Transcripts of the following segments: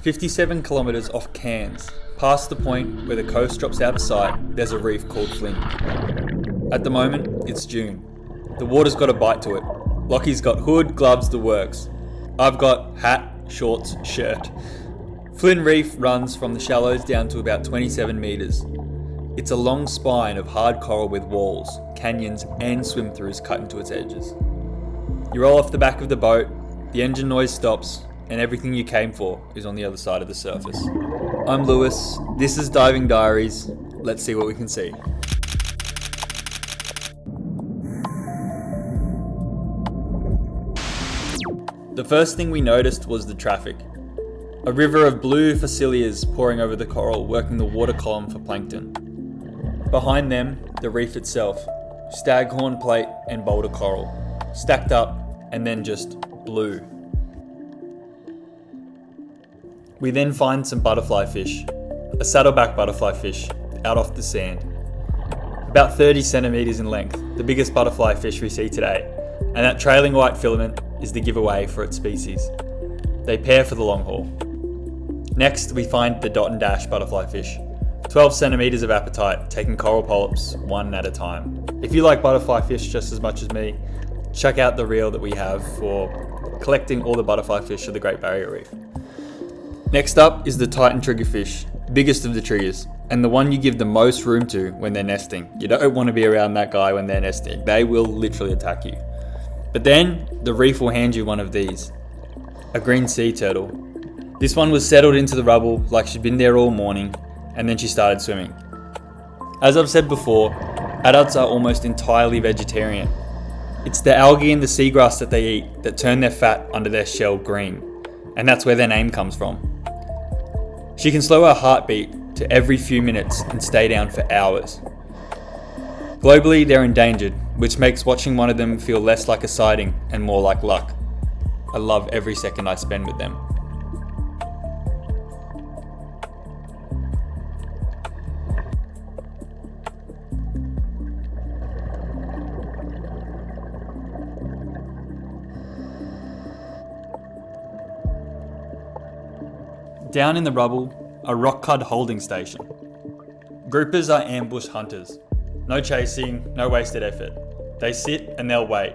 57 kilometres off Cairns, past the point where the coast drops out of sight, there's a reef called Flynn. At the moment, it's June. The water's got a bite to it. Lochie's got hood, gloves, the works. I've got hat, shorts, shirt. Flynn Reef runs from the shallows down to about 27 metres. It's a long spine of hard coral with walls, canyons and swim-throughs cut into its edges. You roll off the back of the boat, the engine noise stops, and everything you came for is on the other side of the surface. I'm Lewis, this is Diving Diaries. Let's see what we can see. The first thing we noticed was the traffic. A river of blue phaceolias pouring over the coral, working the water column for plankton. Behind them, the reef itself, staghorn plate and boulder coral, stacked up and then just blue. We then find some butterflyfish, a saddleback butterflyfish, out off the sand. About 30 centimetres in length, the biggest butterflyfish we see today, and that trailing white filament is the giveaway for its species. They pair for the long haul. Next, we find the dot and dash butterflyfish, 12 centimetres of appetite, taking coral polyps one at a time. If you like butterflyfish just as much as me, check out the reel that we have for collecting all the butterflyfish of the Great Barrier Reef. Next up is the Titan triggerfish, biggest of the triggers, and the one you give the most room to when they're nesting. You don't want to be around that guy when they're nesting. They will literally attack you. But then, the reef will hand you one of these, a green sea turtle. This one was settled into the rubble like she'd been there all morning, and then she started swimming. As I've said before, adults are almost entirely vegetarian. It's the algae and the seagrass that they eat that turn their fat under their shell green, and that's where their name comes from. She can slow her heartbeat to every few minutes and stay down for hours. Globally, they're endangered, which makes watching one of them feel less like a sighting and more like luck. I love every second I spend with them. Down in the rubble, a rock cod holding station. Groupers are ambush hunters. No chasing, no wasted effort. They sit and they'll wait,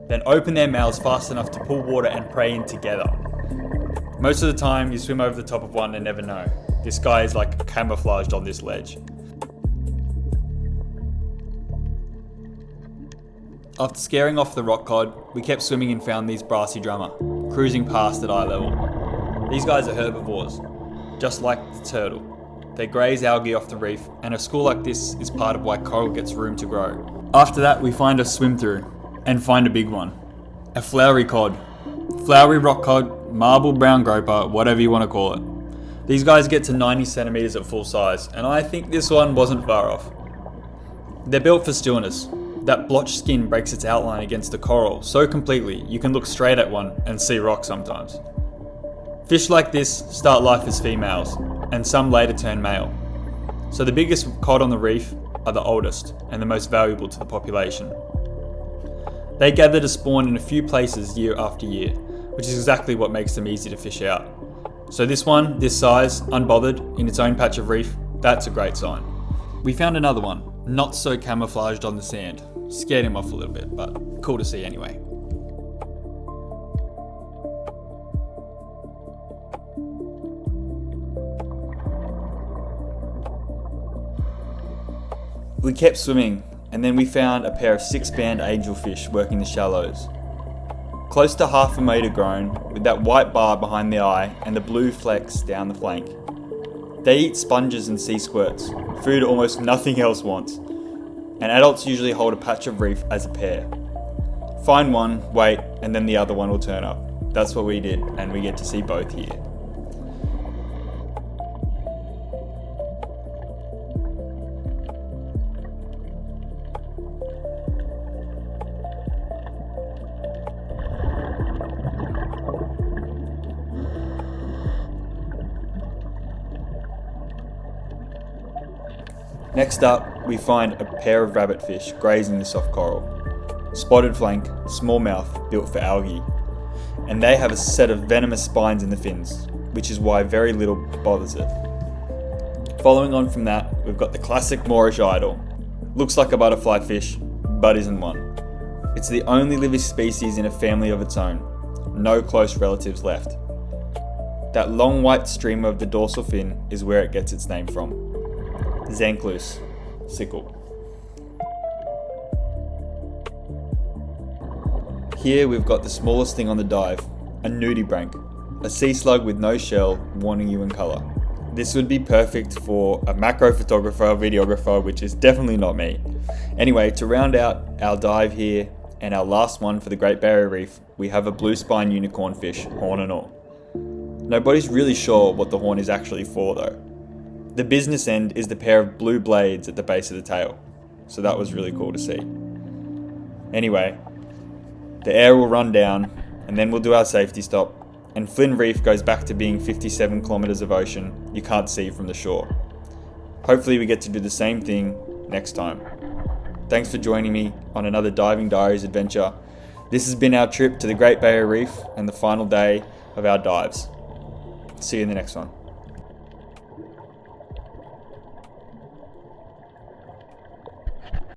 then open their mouths fast enough to pull water and prey in together. Most of the time you swim over the top of one and never know. This guy is like camouflaged on this ledge. After scaring off the rock cod, we kept swimming and found these brassy drummer, cruising past at eye level. These guys are herbivores, just like the turtle. They graze algae off the reef, and a school like this is part of why coral gets room to grow. After that, we find a swim through, and find a big one. A flowery cod. Flowery rock cod, marble brown groper, whatever you want to call it. These guys get to 90 centimetres at full size, and I think this one wasn't far off. They're built for stillness. That blotched skin breaks its outline against the coral so completely you can look straight at one and see rock sometimes. Fish like this start life as females, and some later turn male. So the biggest cod on the reef are the oldest and the most valuable to the population. They gather to spawn in a few places year after year, which is exactly what makes them easy to fish out. So this one, this size, unbothered, in its own patch of reef, that's a great sign. We found another one, not so camouflaged on the sand. Scared him off a little bit, but cool to see anyway. We kept swimming, and then we found a pair of 6-band angelfish working the shallows. Close to half a metre grown, with that white bar behind the eye and the blue flecks down the flank. They eat sponges and sea squirts, food almost nothing else wants, and adults usually hold a patch of reef as a pair. Find one, wait, and then the other one will turn up. That's what we did, and we get to see both here. Next up, we find a pair of rabbitfish grazing the soft coral. Spotted flank, small mouth, built for algae. And they have a set of venomous spines in the fins, which is why very little bothers it. Following on from that, we've got the classic Moorish idol. Looks like a butterfly fish, but isn't one. It's the only living species in a family of its own. No close relatives left. That long white streamer of the dorsal fin is where it gets its name from. Xanklus, sickle. Here we've got the smallest thing on the dive, a nudibranch, a sea slug with no shell, warning you in colour. This would be perfect for a macro photographer, videographer, which is definitely not me. Anyway, to round out our dive here and our last one for the Great Barrier Reef, we have a blue spine unicornfish, horn and all. Nobody's really sure what the horn is actually for though. The business end is the pair of blue blades at the base of the tail, so that was really cool to see. Anyway, the air will run down and then we'll do our safety stop, and Flynn Reef goes back to being 57 kilometers of ocean you can't see from the shore. Hopefully we get to do the same thing next time. Thanks for joining me on another Diving Diaries adventure. This has been our trip to the Great Barrier Reef and the final day of our dives. See you in the next one.